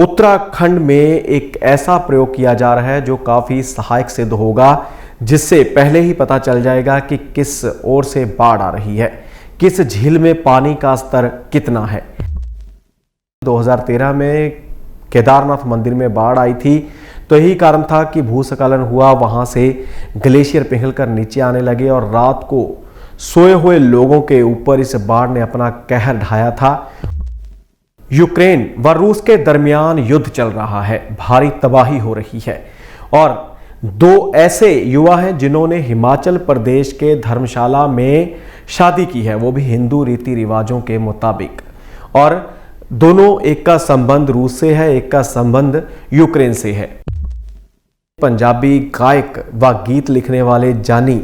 उत्तराखंड में एक ऐसा प्रयोग किया जा रहा है जो काफी सहायक सिद्ध होगा, जिससे पहले ही पता चल जाएगा कि किस ओर से बाढ़ आ रही है, किस झील में पानी का स्तर कितना है। 2013 में केदारनाथ मंदिर में बाढ़ आई थी, तो यही कारण था कि भूस्खलन हुआ, वहां से ग्लेशियर पिघलकर नीचे आने लगे और रात को सोए हुए लोगों के ऊपर इस बाढ़ ने अपना कहर ढाया था। यूक्रेन व रूस के दरमियान युद्ध चल रहा है, भारी तबाही हो रही है और दो ऐसे युवा हैं जिन्होंने हिमाचल प्रदेश के धर्मशाला में शादी की है, वो भी हिंदू रीति रिवाजों के मुताबिक। और दोनों, एक का संबंध रूस से है, एक का संबंध यूक्रेन से है। पंजाबी गायक व गीत लिखने वाले जानी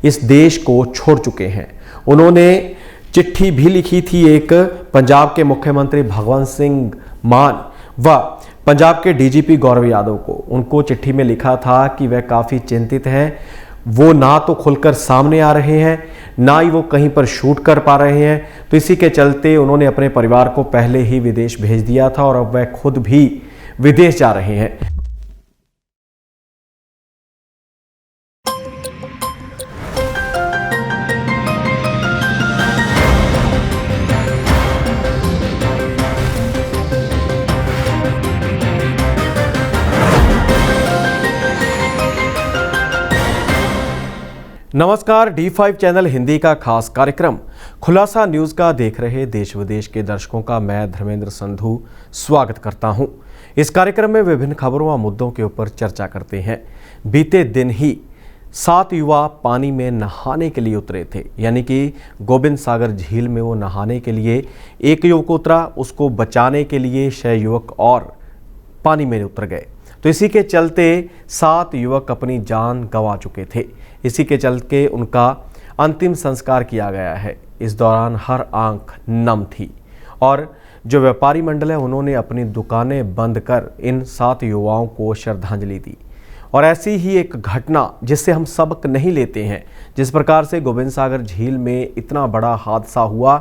इस देश को छोड़ चुके हैं। उन्होंने चिट्ठी भी लिखी थी एक पंजाब के मुख्यमंत्री भगवंत सिंह मान व पंजाब के डीजीपी गौरव यादव को। उनको चिट्ठी में लिखा था कि वह काफ़ी चिंतित हैं, वो ना तो खुलकर सामने आ रहे हैं, ना ही वो कहीं पर शूट कर पा रहे हैं। तो इसी के चलते उन्होंने अपने परिवार को पहले ही विदेश भेज दिया था और अब वह खुद भी विदेश जा रहे हैं। नमस्कार, D5 चैनल हिंदी का खास कार्यक्रम खुलासा न्यूज़ का देख रहे देश विदेश के दर्शकों का मैं धर्मेंद्र संधू स्वागत करता हूं। इस कार्यक्रम में विभिन्न खबरों व मुद्दों के ऊपर चर्चा करते हैं। बीते दिन ही 7 युवा पानी में नहाने के लिए उतरे थे, यानी कि गोबिंद सागर झील में वो नहाने के लिए एक युवक उतरा, उसको बचाने के लिए 6 युवक और पानी में उतर गए। तो इसी के चलते 7 युवक अपनी जान गंवा चुके थे। इसी के चलते उनका अंतिम संस्कार किया गया है। इस दौरान हर आंख नम थी और जो व्यापारी मंडल है उन्होंने अपनी दुकानें बंद कर इन 7 युवाओं को श्रद्धांजलि दी। और ऐसी ही एक घटना जिससे हम सबक नहीं लेते हैं, जिस प्रकार से गोबिंद सागर झील में इतना बड़ा हादसा हुआ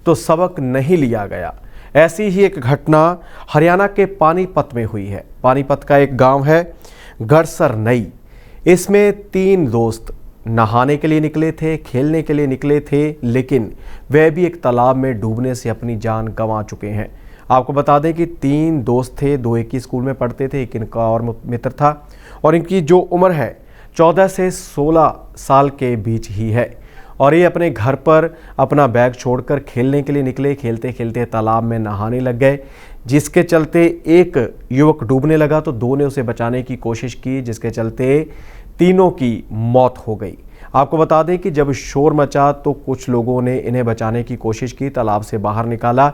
तो सबक नहीं लिया गया, ऐसी ही एक घटना हरियाणा के पानीपत में हुई है। पानीपत का एक गांव है गड़सरनई। इसमें 3 दोस्त नहाने के लिए निकले थे, खेलने के लिए निकले थे, लेकिन वह भी एक तालाब में डूबने से अपनी जान गंवा चुके हैं। आपको बता दें कि 3 दोस्त थे, 2 एक ही स्कूल में पढ़ते थे, एक इनका और मित्र था और इनकी जो उम्र है 14 से 16 साल के बीच ही है। और ये अपने घर पर अपना बैग छोड़कर खेलने के लिए निकले, खेलते खेलते तालाब में नहाने लग गए, जिसके चलते एक युवक डूबने लगा तो 2 ने उसे बचाने की कोशिश की, जिसके चलते तीनों की मौत हो गई। आपको बता दें कि जब शोर मचा तो कुछ लोगों ने इन्हें बचाने की कोशिश की, तालाब से बाहर निकाला।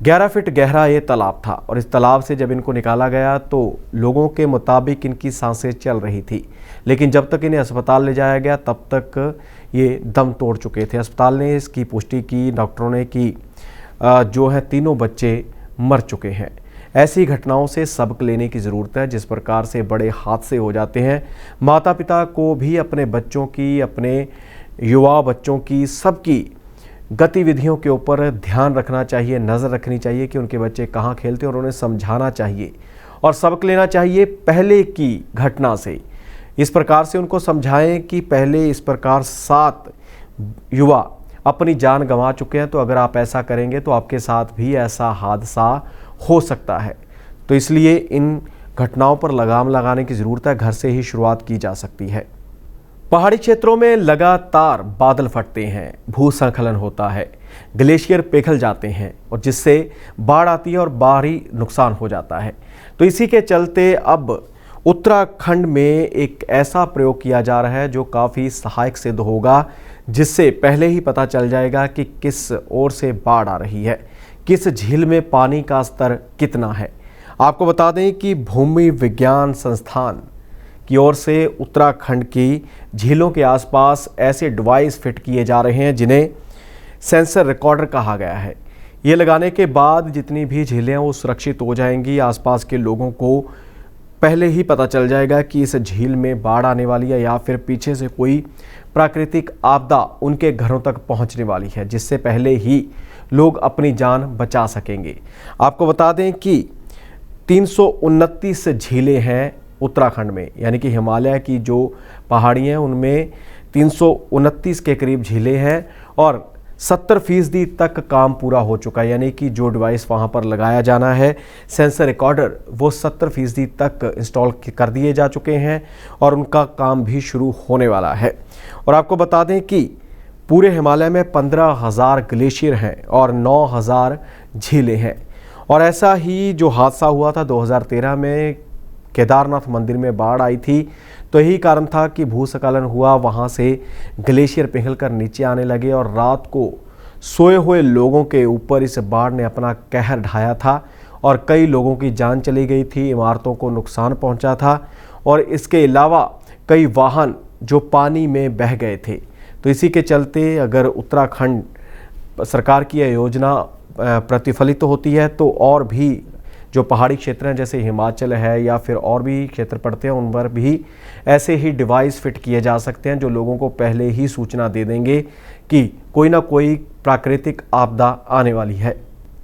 11 फीट गहरा ये तालाब था और इस तालाब से जब इनको निकाला गया तो लोगों के मुताबिक इनकी सांसें चल रही थी, लेकिन जब तक इन्हें अस्पताल ले जाया गया तब तक ये दम तोड़ चुके थे। अस्पताल ने इसकी पुष्टि की, डॉक्टरों ने की, जो है तीनों बच्चे मर चुके हैं। ऐसी घटनाओं से सबक लेने की ज़रूरत है। जिस प्रकार से बड़े हादसे हो जाते हैं, माता पिता को भी अपने बच्चों की, अपने युवा बच्चों की, सबकी गतिविधियों के ऊपर ध्यान रखना चाहिए, नज़र रखनी चाहिए कि उनके बच्चे कहाँ खेलते हैं और उन्हें समझाना चाहिए और सबक लेना चाहिए पहले की घटना से। इस प्रकार से उनको समझाएं कि पहले इस प्रकार 7 युवा अपनी जान गंवा चुके हैं, तो अगर आप ऐसा करेंगे तो आपके साथ भी ऐसा हादसा हो सकता है। तो इसलिए इन घटनाओं पर लगाम लगाने की ज़रूरत है, घर से ही शुरुआत की जा सकती है। पहाड़ी क्षेत्रों में लगातार बादल फटते हैं, भूस्खलन होता है, ग्लेशियर पिघल जाते हैं और जिससे बाढ़ आती है और भारी नुकसान हो जाता है। तो इसी के चलते अब उत्तराखंड में एक ऐसा प्रयोग किया जा रहा है जो काफ़ी सहायक सिद्ध होगा, जिससे पहले ही पता चल जाएगा कि किस ओर से बाढ़ आ रही है, किस झील में पानी का स्तर कितना है। आपको बता दें कि भूमि विज्ञान संस्थान की ओर से उत्तराखंड की झीलों के आसपास ऐसे डिवाइस फिट किए जा रहे हैं जिन्हें सेंसर रिकॉर्डर कहा गया है। ये लगाने के बाद जितनी भी झीलें हैं वो सुरक्षित हो जाएंगी। आसपास के लोगों को पहले ही पता चल जाएगा कि इस झील में बाढ़ आने वाली है या फिर पीछे से कोई प्राकृतिक आपदा उनके घरों तक पहुंचने वाली है, जिससे पहले ही लोग अपनी जान बचा सकेंगे। आपको बता दें कि 329 झीलें हैं उत्तराखंड में, यानी कि हिमालय की जो पहाड़ियाँ हैं उनमें 329 के करीब झीलें हैं और 70% तक काम पूरा हो चुका है। यानी कि जो डिवाइस वहाँ पर लगाया जाना है, सेंसर रिकॉर्डर, वो 70% तक इंस्टॉल कर दिए जा चुके हैं और उनका काम भी शुरू होने वाला है। और आपको बता दें कि पूरे हिमालय में 15,000 ग्लेशियर हैं और 9,000 झीलें हैं। और ऐसा ही जो हादसा हुआ था 2013 में, केदारनाथ मंदिर में बाढ़ आई थी, तो यही कारण था कि भूस्खलन हुआ, वहाँ से ग्लेशियर पिघलकर नीचे आने लगे और रात को सोए हुए लोगों के ऊपर इस बाढ़ ने अपना कहर ढाया था और कई लोगों की जान चली गई थी, इमारतों को नुकसान पहुँचा था और इसके अलावा कई वाहन जो पानी में बह गए थे। तो इसी के चलते अगर उत्तराखंड सरकार की यह योजना प्रतिफलित होती है तो और भी जो पहाड़ी क्षेत्र हैं जैसे हिमाचल है या फिर और भी क्षेत्र पड़ते हैं उन पर भी ऐसे ही डिवाइस फिट किए जा सकते हैं जो लोगों को पहले ही सूचना दे देंगे कि कोई ना कोई प्राकृतिक आपदा आने वाली है।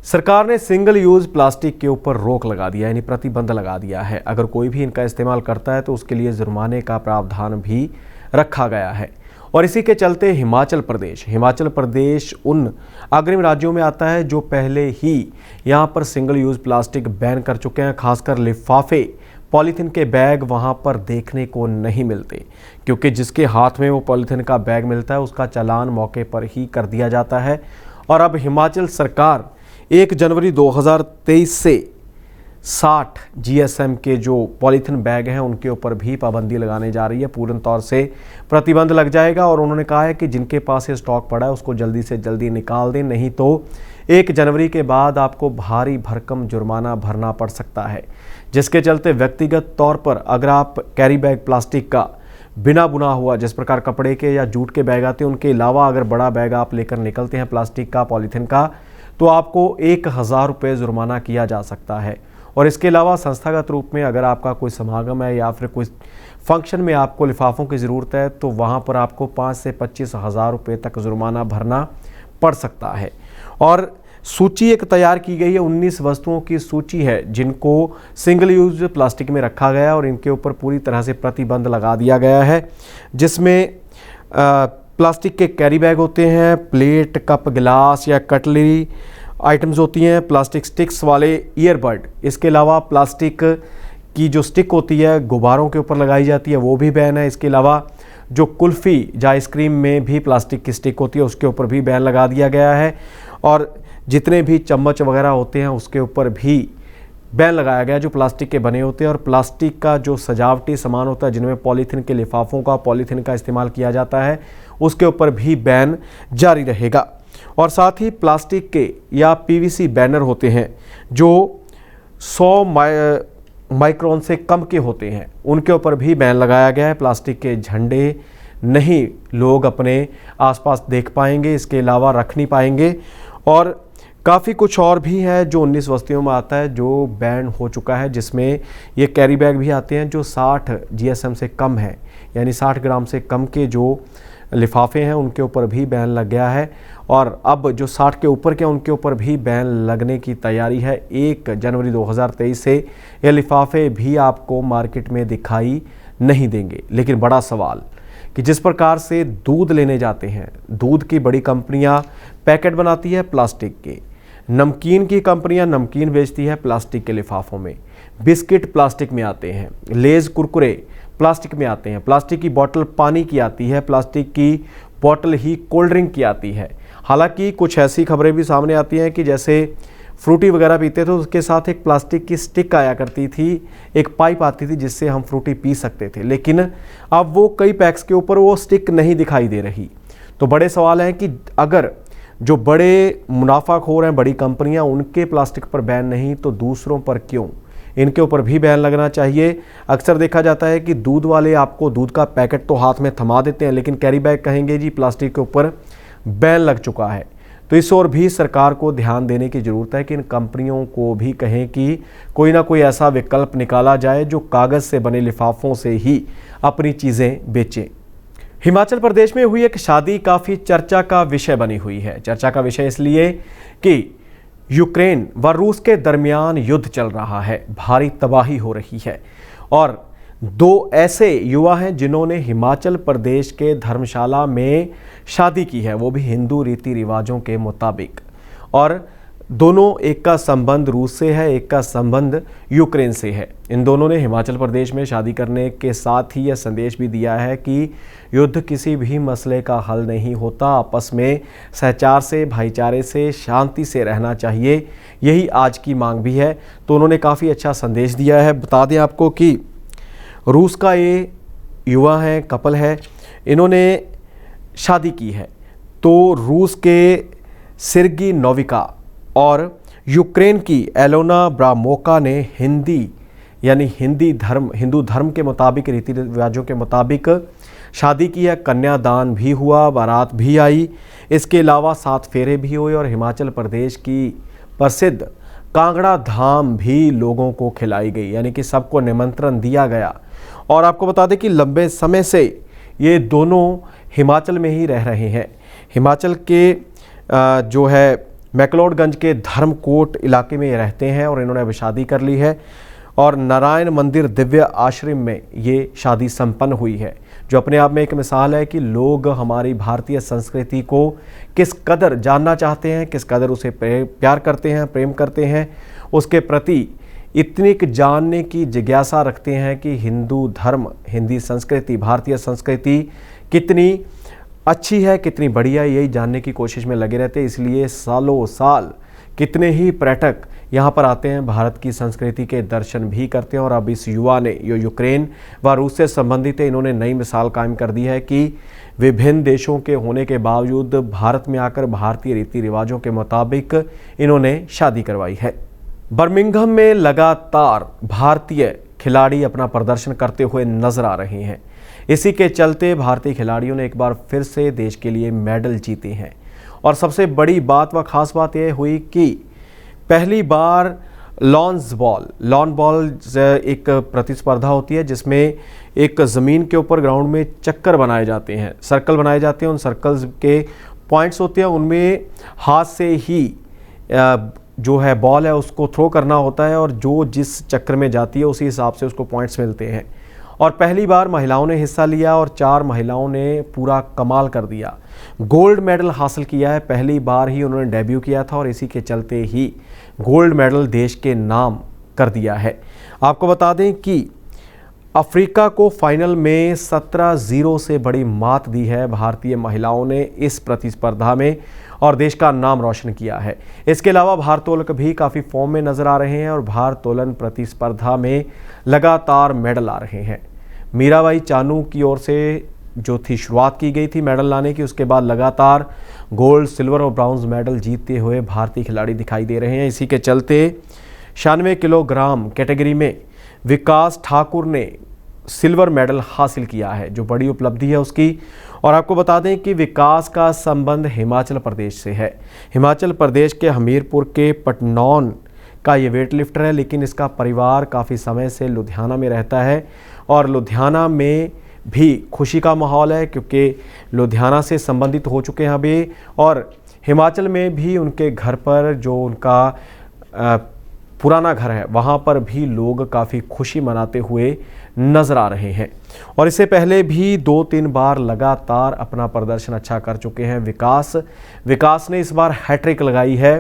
सरकार ने सिंगल यूज़ प्लास्टिक के ऊपर रोक लगा दिया, यानी प्रतिबंध लगा दिया है। अगर कोई भी इनका इस्तेमाल करता है तो उसके लिए जुर्माने का प्रावधान भी रखा गया है। और इसी के चलते हिमाचल प्रदेश उन अग्रिम राज्यों में आता है जो पहले ही यहाँ पर सिंगल यूज़ प्लास्टिक बैन कर चुके हैं। खासकर लिफाफे, पॉलीथीन के बैग वहाँ पर देखने को नहीं मिलते, क्योंकि जिसके हाथ में वो पॉलीथीन का बैग मिलता है उसका चालान मौके पर ही कर दिया जाता है। और अब हिमाचल सरकार 1 जनवरी 2023 से 60 GSM के जो पॉलीथीन बैग हैं उनके ऊपर भी पाबंदी लगाने जा रही है। पूर्ण तौर से प्रतिबंध लग जाएगा और उन्होंने कहा है कि जिनके पास ये स्टॉक पड़ा है उसको जल्दी से जल्दी निकाल दें, नहीं तो 1 जनवरी के बाद आपको भारी भरकम जुर्माना भरना पड़ सकता है। जिसके चलते व्यक्तिगत तौर पर अगर आप कैरी बैग प्लास्टिक का बिना बुना हुआ, जिस प्रकार कपड़े के या जूट के बैग आते हैं उनके अलावा अगर बड़ा बैग आप लेकर निकलते हैं प्लास्टिक का, पॉलीथीन का, तो आपको 1,000 रुपये जुर्माना किया जा सकता है। और इसके अलावा संस्थागत रूप में अगर आपका कोई समागम है या फिर कोई फंक्शन में आपको लिफाफों की ज़रूरत है तो वहाँ पर आपको 5 से 25,000 रुपये तक जुर्माना भरना पड़ सकता है। और सूची एक तैयार की गई है, 19 वस्तुओं की सूची है जिनको सिंगल यूज प्लास्टिक में रखा गया है और इनके ऊपर पूरी तरह से प्रतिबंध लगा दिया गया है। जिसमें प्लास्टिक के कैरी बैग होते हैं, प्लेट, कप, गिलास या कटलरी आइटम्स होती हैं, प्लास्टिक स्टिक्स वाले ईयरबड, इसके अलावा प्लास्टिक की जो स्टिक होती है गुब्बारों के ऊपर लगाई जाती है वो भी बैन है। इसके अलावा जो कुल्फ़ी या आइसक्रीम में भी प्लास्टिक की स्टिक होती है उसके ऊपर भी बैन लगा दिया गया है। और जितने भी चम्मच वगैरह होते हैं उसके ऊपर भी बैन लगाया गया जो प्लास्टिक के बने होते हैं। और प्लास्टिक का जो सजावटी सामान होता है जिनमें पॉलीथीन के लिफाफों का, पॉलीथीन का इस्तेमाल किया जाता है उसके ऊपर भी बैन जारी रहेगा। और साथ ही प्लास्टिक के या PVC बैनर होते हैं जो 100 माइक्रोन से कम के होते हैं उनके ऊपर भी बैन लगाया गया है। प्लास्टिक के झंडे नहीं लोग अपने आसपास देख पाएंगे, इसके अलावा रख नहीं पाएंगे। और काफ़ी कुछ और भी है जो 19 वस्तुओं में आता है जो बैन हो चुका है, जिसमें ये कैरी बैग भी आते हैं जो 60 GSM से कम है, यानी 60 ग्राम से कम के जो लिफाफे हैं उनके ऊपर भी बैन लग गया है। और अब जो 60 के ऊपर के उनके ऊपर भी बैन लगने की तैयारी है। 1 जनवरी 2023 से ये लिफाफे भी आपको मार्केट में दिखाई नहीं देंगे। लेकिन बड़ा सवाल कि जिस प्रकार से दूध लेने जाते हैं, दूध की बड़ी कंपनियां पैकेट बनाती है प्लास्टिक के, नमकीन की कंपनियां नमकीन बेचती है प्लास्टिक के लिफाफों में, बिस्किट प्लास्टिक में आते हैं, लेज कुरकुरे प्लास्टिक में आते हैं, प्लास्टिक की बोतल पानी की आती है, प्लास्टिक की बोतल ही कोल्ड ड्रिंक की आती है। हालांकि कुछ ऐसी खबरें भी सामने आती हैं कि जैसे फ्रूटी वगैरह पीते थे तो उसके साथ एक प्लास्टिक की स्टिक आया करती थी, एक पाइप आती थी जिससे हम फ्रूटी पी सकते थे, लेकिन अब वो कई पैक्स के ऊपर वो स्टिक नहीं दिखाई दे रही। तो बड़े सवाल हैं कि अगर जो बड़े मुनाफाखोर हैं, बड़ी कंपनियां, उनके प्लास्टिक पर बैन नहीं तो दूसरों पर क्यों? इनके ऊपर भी बैन लगना चाहिए। अक्सर देखा जाता है कि दूध वाले आपको दूध का पैकेट तो हाथ में थमा देते हैं, लेकिन कैरी बैग कहेंगे जी प्लास्टिक के ऊपर बैन लग चुका है। तो इस ओर भी सरकार को ध्यान देने की ज़रूरत है कि इन कंपनियों को भी कहें कि कोई ना कोई ऐसा विकल्प निकाला जाए जो कागज़ से बने लिफाफों से ही अपनी चीज़ें बेचें। हिमाचल प्रदेश में हुई एक शादी काफ़ी चर्चा का विषय बनी हुई है। चर्चा का विषय इसलिए कि यूक्रेन व रूस के दरमियान युद्ध चल रहा है, भारी तबाही हो रही है और दो ऐसे युवा हैं जिन्होंने हिमाचल प्रदेश के धर्मशाला में शादी की है, वो भी हिंदू रीति रिवाजों के मुताबिक। और दोनों, एक का संबंध रूस से है, एक का संबंध यूक्रेन से है। इन दोनों ने हिमाचल प्रदेश में शादी करने के साथ ही यह संदेश भी दिया है कि युद्ध किसी भी मसले का हल नहीं होता, आपस में सहचार से, भाईचारे से, शांति से रहना चाहिए, यही आज की मांग भी है। तो उन्होंने काफ़ी अच्छा संदेश दिया है। बता दें आपको कि रूस का ये युवा है, कपल है, इन्होंने शादी की है। तो रूस के सिर्गी नोविका और यूक्रेन की एलोना ब्रामोका ने हिंदू धर्म के मुताबिक, रीति रिवाजों के मुताबिक शादी की है। कन्यादान भी हुआ, बारात भी आई, इसके अलावा 7 फेरे भी हुए और हिमाचल प्रदेश की प्रसिद्ध कांगड़ा धाम भी लोगों को खिलाई गई, यानी कि सबको निमंत्रण दिया गया। और आपको बता दें कि लंबे समय से ये दोनों हिमाचल में ही रह रहे हैं। हिमाचल के जो है मैक्लोडगंज के धर्मकोट इलाके में ये रहते हैं और इन्होंने अभी शादी कर ली है और नारायण मंदिर दिव्य आश्रम में ये शादी संपन्न हुई है, जो अपने आप में एक मिसाल है कि लोग हमारी भारतीय संस्कृति को किस कदर जानना चाहते हैं, किस कदर उसे प्यार करते हैं, प्रेम करते हैं, उसके प्रति इतनी जानने की जिज्ञासा रखते हैं कि हिंदू धर्म, हिंदी संस्कृति, भारतीय संस्कृति कितनी अच्छी है, कितनी बढ़िया है, यही जानने की कोशिश में लगे रहते हैं। इसलिए सालों साल कितने ही पर्यटक यहाँ पर आते हैं, भारत की संस्कृति के दर्शन भी करते हैं। और अब इस युवा ने, जो यूक्रेन व रूस से संबंधित है, इन्होंने नई मिसाल कायम कर दी है कि विभिन्न देशों के होने के बावजूद भारत में आकर भारतीय रीति रिवाजों के मुताबिक इन्होंने शादी करवाई है। बर्मिंघम में लगातार भारतीय खिलाड़ी अपना प्रदर्शन करते हुए नजर आ रहे हैं। इसी के चलते भारतीय खिलाड़ियों ने एक बार फिर से देश के लिए मेडल जीते हैं। और सबसे बड़ी बात व ख़ास बात यह हुई कि पहली बार लॉन बॉल एक प्रतिस्पर्धा होती है जिसमें एक ज़मीन के ऊपर ग्राउंड में चक्कर बनाए जाते हैं, सर्कल बनाए जाते हैं। उन सर्कल्स के पॉइंट्स होते हैं, उनमें हाथ से ही जो है बॉल है उसको थ्रो करना होता है और जो जिस चक्कर में जाती है उसी हिसाब से उसको पॉइंट्स मिलते हैं। और पहली बार महिलाओं ने हिस्सा लिया और 4 महिलाओं ने पूरा कमाल कर दिया, गोल्ड मेडल हासिल किया है। पहली बार ही उन्होंने डेब्यू किया था और इसी के चलते ही गोल्ड मेडल देश के नाम कर दिया है। आपको बता दें कि अफ्रीका को फाइनल में 17-0 से बड़ी मात दी है भारतीय महिलाओं ने इस प्रतिस्पर्धा में और देश का नाम रोशन किया है। इसके अलावा भारोत्तोलक भी काफ़ी फॉर्म में नजर आ रहे हैं और भारोत्तोलन प्रतिस्पर्धा में लगातार मेडल आ रहे हैं। मीराबाई चानू की ओर से जो थी शुरुआत की गई थी मेडल लाने की, उसके बाद लगातार गोल्ड, सिल्वर और ब्राउन्ज मेडल जीतते हुए भारतीय खिलाड़ी दिखाई दे रहे हैं। इसी के चलते 96 किलोग्राम कैटेगरी में विकास ठाकुर ने सिल्वर मेडल हासिल किया है, जो बड़ी उपलब्धि है उसकी। और आपको बता दें कि विकास का संबंध हिमाचल प्रदेश से है। हिमाचल प्रदेश के हमीरपुर के पटनौन का ये वेट लिफ्टर है, लेकिन इसका परिवार काफ़ी समय से लुधियाना में रहता है और लुधियाना में भी खुशी का माहौल है क्योंकि लुधियाना से संबंधित हो चुके हैं अभी। और हिमाचल में भी उनके घर पर, जो उनका पुराना घर है, वहाँ पर भी लोग काफ़ी खुशी मनाते हुए नज़र आ रहे हैं। और इससे पहले भी 2-3 बार लगातार अपना प्रदर्शन अच्छा कर चुके हैं विकास ने इस बार हैट्रिक लगाई है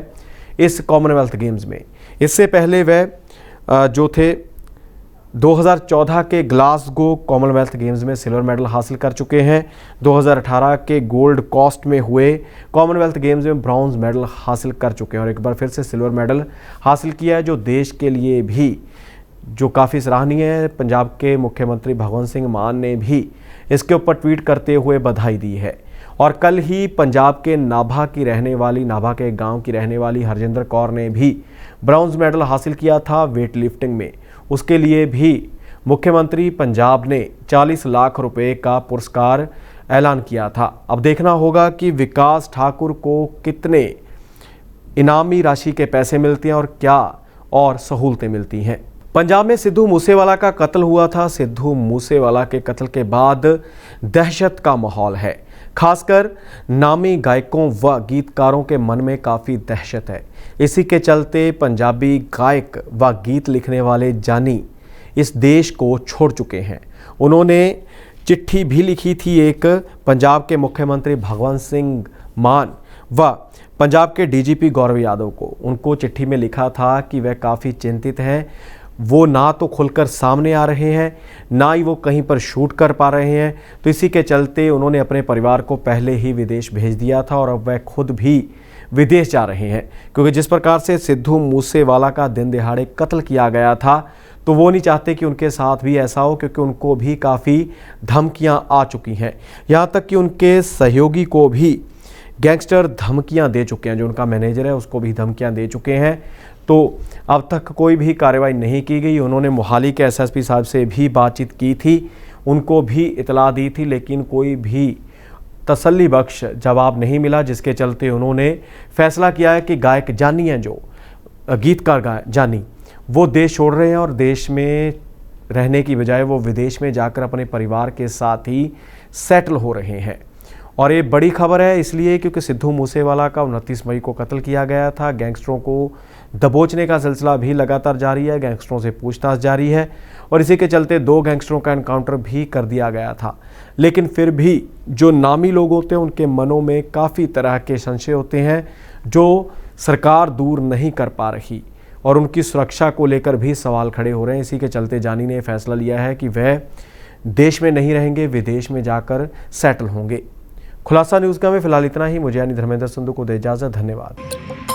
इस कॉमनवेल्थ गेम्स में। इससे पहले वह जो थे 2014 के ग्लासगो कॉमनवेल्थ गेम्स में सिल्वर मेडल हासिल कर चुके हैं। 2018 के गोल्ड कोस्ट में हुए कॉमनवेल्थ गेम्स में ब्रॉन्ज मेडल हासिल कर चुके हैं और एक बार फिर से सिल्वर मेडल हासिल किया है, जो देश के लिए भी जो काफ़ी सराहनीय है। पंजाब के मुख्यमंत्री भगवंत सिंह मान ने भी इसके ऊपर ट्वीट करते हुए बधाई दी है। और कल ही पंजाब के नाभा के गांव की रहने वाली हरजिंदर कौर ने भी ब्रॉन्ज मेडल हासिल किया था वेट लिफ्टिंग में। उसके लिए भी मुख्यमंत्री पंजाब ने 40 लाख रुपए का पुरस्कार ऐलान किया था। अब देखना होगा कि विकास ठाकुर को कितने इनामी राशि के पैसे मिलते हैं और क्या और सहूलतें मिलती हैं। पंजाब में सिद्धू मूसेवाला का कत्ल हुआ था। सिद्धू मूसेवाला के कत्ल के बाद दहशत का माहौल है। खासकर नामी गायकों व गीतकारों के मन में काफ़ी दहशत है। इसी के चलते पंजाबी गायक व गीत लिखने वाले जानी इस देश को छोड़ चुके हैं। उन्होंने चिट्ठी भी लिखी थी एक पंजाब के मुख्यमंत्री भगवंत सिंह मान व पंजाब के डीजीपी गौरव यादव को। उनको चिट्ठी में लिखा था कि वह काफ़ी चिंतित हैं। वो ना तो खुलकर सामने आ रहे हैं, ना ही वो कहीं पर शूट कर पा रहे हैं। तो इसी के चलते उन्होंने अपने परिवार को पहले ही विदेश भेज दिया था और अब वह खुद भी विदेश जा रहे हैं, क्योंकि जिस प्रकार से सिद्धू मूसेवाला का दिन दिहाड़े कत्ल किया गया था, तो वो नहीं चाहते कि उनके साथ भी ऐसा हो, क्योंकि उनको भी काफ़ी धमकियां आ चुकी हैं। यहाँ तक कि उनके सहयोगी को भी गैंगस्टर धमकियां दे चुके हैं। जो उनका मैनेजर है उसको भी धमकियां दे चुके हैं। तो अब तक कोई भी कार्रवाई नहीं की गई। उन्होंने मोहाली के एसएसपी साहब से भी बातचीत की थी, उनको भी इतला दी थी, लेकिन कोई भी तसल्ली बख्श जवाब नहीं मिला, जिसके चलते उन्होंने फैसला किया है कि गायक जानी हैं, जो गीतकार जानी, वो देश छोड़ रहे हैं और देश में रहने की बजाय वो विदेश में जाकर अपने परिवार के साथ ही सेटल हो रहे हैं। और ये बड़ी खबर है इसलिए क्योंकि सिद्धू मूसेवाला का 29 मई को कत्ल किया गया था। गैंगस्टरों को दबोचने का सिलसिला भी लगातार जारी है, गैंगस्टरों से पूछताछ जारी है और इसी के चलते 2 गैंगस्टरों का एनकाउंटर भी कर दिया गया था। लेकिन फिर भी जो नामी लोग होते हैं उनके मनों में काफ़ी तरह के संशय होते हैं, जो सरकार दूर नहीं कर पा रही और उनकी सुरक्षा को लेकर भी सवाल खड़े हो रहे हैं। इसी के चलते जानी ने फैसला लिया है कि वह देश में नहीं रहेंगे, विदेश में जाकर सेटल होंगे। खुलासा न्यूज़ का में फिलहाल इतना ही। मुझे यानी धर्मेंद्र संधू को दे इजाज़त। धन्यवाद।